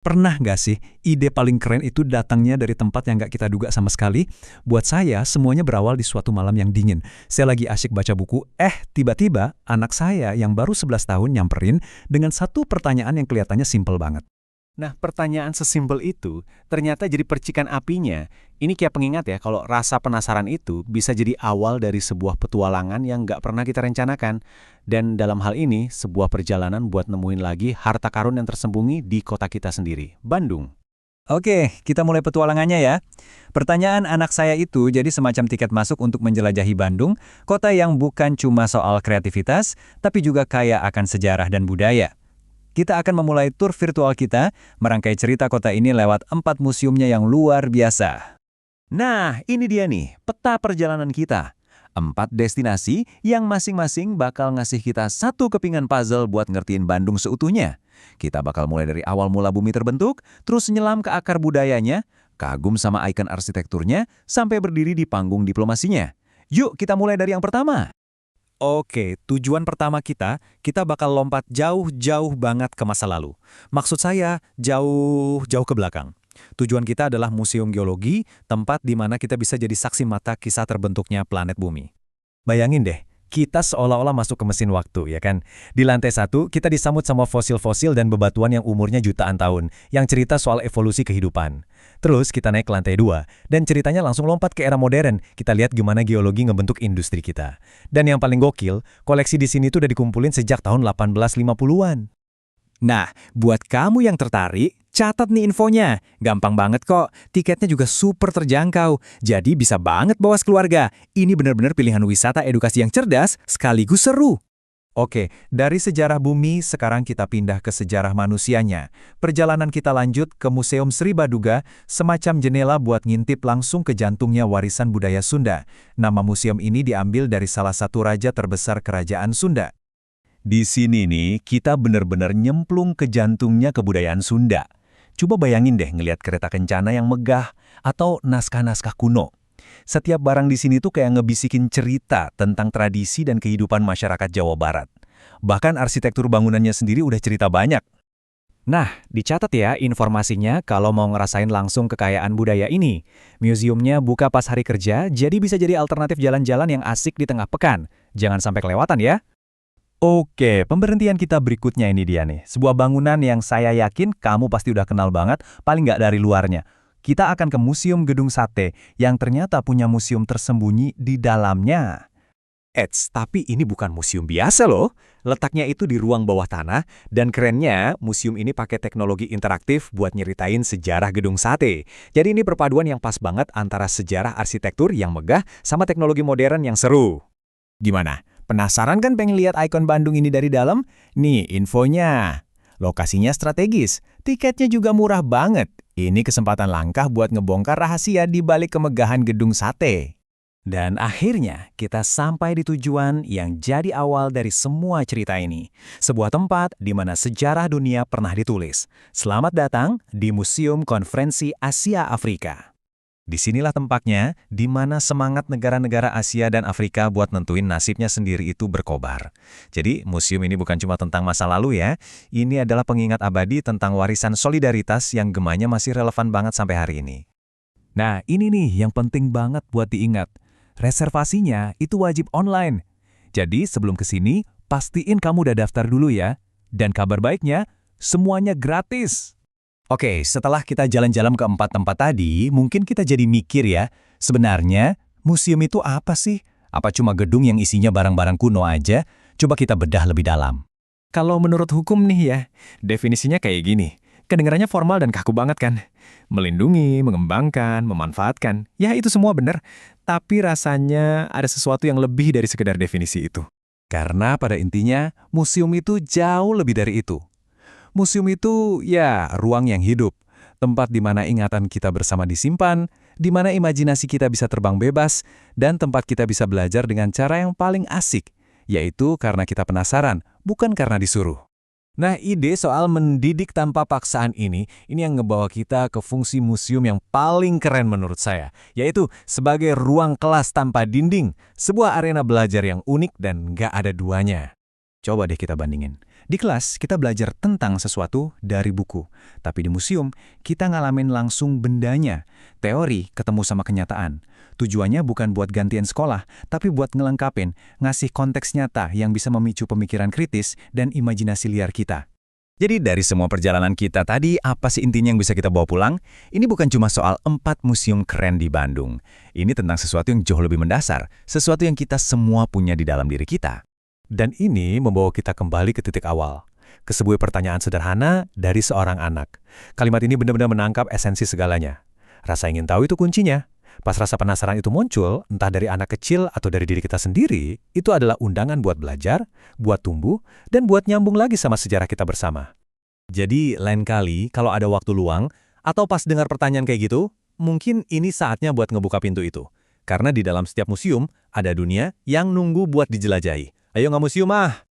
Pernah nggak sih, ide paling keren itu datangnya dari tempat yang nggak kita duga sama sekali? Buat saya, semuanya berawal di suatu malam yang dingin. Saya lagi asyik baca buku, tiba-tiba anak saya yang baru 11 tahun nyamperin dengan satu pertanyaan yang kelihatannya simpel banget. Nah, pertanyaan sesimpel itu ternyata jadi percikan apinya. Ini kayak pengingat ya, kalau rasa penasaran itu bisa jadi awal dari sebuah petualangan yang nggak pernah kita rencanakan. Dan dalam hal ini, sebuah perjalanan buat nemuin lagi harta karun yang tersembunyi di kota kita sendiri, Bandung. Oke, kita mulai petualangannya ya. Pertanyaan anak saya itu jadi semacam tiket masuk untuk menjelajahi Bandung, kota yang bukan cuma soal kreativitas, tapi juga kaya akan sejarah dan budaya. Kita akan memulai tur virtual kita, merangkai cerita kota ini lewat 4 museumnya yang luar biasa. Nah, ini dia nih, peta perjalanan kita. 4 destinasi yang masing-masing bakal ngasih kita satu kepingan puzzle buat ngertiin Bandung seutuhnya. Kita bakal mulai dari awal mula bumi terbentuk, terus nyelam ke akar budayanya, kagum sama ikon arsitekturnya, sampai berdiri di panggung diplomasinya. Yuk, kita mulai dari yang pertama. Oke, tujuan pertama kita bakal lompat jauh-jauh banget ke masa lalu. Maksud saya, jauh-jauh ke belakang. Tujuan kita adalah Museum Geologi, tempat di mana kita bisa jadi saksi mata kisah terbentuknya planet bumi. Bayangin deh, kita seolah-olah masuk ke mesin waktu, ya kan? Di lantai 1, kita disambut sama fosil-fosil dan bebatuan yang umurnya jutaan tahun, yang cerita soal evolusi kehidupan. Terus kita naik ke lantai 2, dan ceritanya langsung lompat ke era modern. Kita lihat gimana geologi ngebentuk industri kita. Dan yang paling gokil, koleksi di sini tuh udah dikumpulin sejak tahun 1850-an. Nah, buat kamu yang tertarik, catat nih infonya. Gampang banget kok, tiketnya juga super terjangkau. Jadi bisa banget bawa keluarga. Ini benar-benar pilihan wisata edukasi yang cerdas, sekaligus seru. Oke, dari sejarah bumi, sekarang kita pindah ke sejarah manusianya. Perjalanan kita lanjut ke Museum Sri Baduga, semacam jendela buat ngintip langsung ke jantungnya warisan budaya Sunda. Nama museum ini diambil dari salah satu raja terbesar kerajaan Sunda. Di sini nih, kita benar-benar nyemplung ke jantungnya kebudayaan Sunda. Coba bayangin deh ngelihat kereta kencana yang megah atau naskah-naskah kuno. Setiap barang di sini tuh kayak ngebisikin cerita tentang tradisi dan kehidupan masyarakat Jawa Barat. Bahkan arsitektur bangunannya sendiri udah cerita banyak. Nah, dicatat ya informasinya kalau mau ngerasain langsung kekayaan budaya ini. Museumnya buka pas hari kerja, jadi bisa jadi alternatif jalan-jalan yang asik di tengah pekan. Jangan sampai kelewatan ya. Oke, pemberhentian kita berikutnya ini dia nih. Sebuah bangunan yang saya yakin kamu pasti udah kenal banget, paling nggak dari luarnya. Kita akan ke Museum Gedung Sate, yang ternyata punya museum tersembunyi di dalamnya. Tapi ini bukan museum biasa loh. Letaknya itu di ruang bawah tanah, dan kerennya museum ini pakai teknologi interaktif buat nyeritain sejarah Gedung Sate. Jadi ini perpaduan yang pas banget antara sejarah arsitektur yang megah sama teknologi modern yang seru. Gimana? Penasaran kan pengen lihat ikon Bandung ini dari dalam? Nih infonya. Lokasinya strategis, tiketnya juga murah banget. Ini kesempatan langka buat ngebongkar rahasia di balik kemegahan Gedung Sate. Dan akhirnya kita sampai di tujuan yang jadi awal dari semua cerita ini. Sebuah tempat di mana sejarah dunia pernah ditulis. Selamat datang di Museum Konferensi Asia Afrika. Disinilah tempatnya di mana semangat negara-negara Asia dan Afrika buat nentuin nasibnya sendiri itu berkobar. Jadi, museum ini bukan cuma tentang masa lalu ya, ini adalah pengingat abadi tentang warisan solidaritas yang gemanya masih relevan banget sampai hari ini. Nah, ini nih yang penting banget buat diingat. Reservasinya itu wajib online. Jadi, sebelum ke sini, pastiin kamu udah daftar dulu ya. Dan kabar baiknya, semuanya gratis. Oke, setelah kita jalan-jalan ke 4 tempat tadi, mungkin kita jadi mikir ya, sebenarnya museum itu apa sih? Apa cuma gedung yang isinya barang-barang kuno aja? Coba kita bedah lebih dalam. Kalau menurut hukum nih ya, definisinya kayak gini. Kedengarannya formal dan kaku banget kan? Melindungi, mengembangkan, memanfaatkan, ya itu semua benar. Tapi rasanya ada sesuatu yang lebih dari sekedar definisi itu. Karena pada intinya, museum itu jauh lebih dari itu. Museum itu, ya, ruang yang hidup. Tempat di mana ingatan kita bersama disimpan, di mana imajinasi kita bisa terbang bebas, dan tempat kita bisa belajar dengan cara yang paling asik, yaitu karena kita penasaran, bukan karena disuruh. Nah, ide soal mendidik tanpa paksaan ini yang ngebawa kita ke fungsi museum yang paling keren menurut saya, yaitu sebagai ruang kelas tanpa dinding, sebuah arena belajar yang unik dan nggak ada duanya. Coba deh kita bandingin. Di kelas, kita belajar tentang sesuatu dari buku. Tapi di museum, kita ngalamin langsung bendanya. Teori ketemu sama kenyataan. Tujuannya bukan buat gantian sekolah, tapi buat ngelengkapin, ngasih konteks nyata yang bisa memicu pemikiran kritis dan imajinasi liar kita. Jadi dari semua perjalanan kita tadi, apa sih intinya yang bisa kita bawa pulang? Ini bukan cuma soal 4 museum keren di Bandung. Ini tentang sesuatu yang jauh lebih mendasar, sesuatu yang kita semua punya di dalam diri kita. Dan ini membawa kita kembali ke titik awal. Ke sebuah pertanyaan sederhana dari seorang anak. Kalimat ini benar-benar menangkap esensi segalanya. Rasa ingin tahu itu kuncinya. Pas rasa penasaran itu muncul, entah dari anak kecil atau dari diri kita sendiri, itu adalah undangan buat belajar, buat tumbuh, dan buat nyambung lagi sama sejarah kita bersama. Jadi, lain kali kalau ada waktu luang, atau pas dengar pertanyaan kayak gitu, mungkin ini saatnya buat ngebuka pintu itu. Karena di dalam setiap museum, ada dunia yang nunggu buat dijelajahi. Ayo nggak museum ah!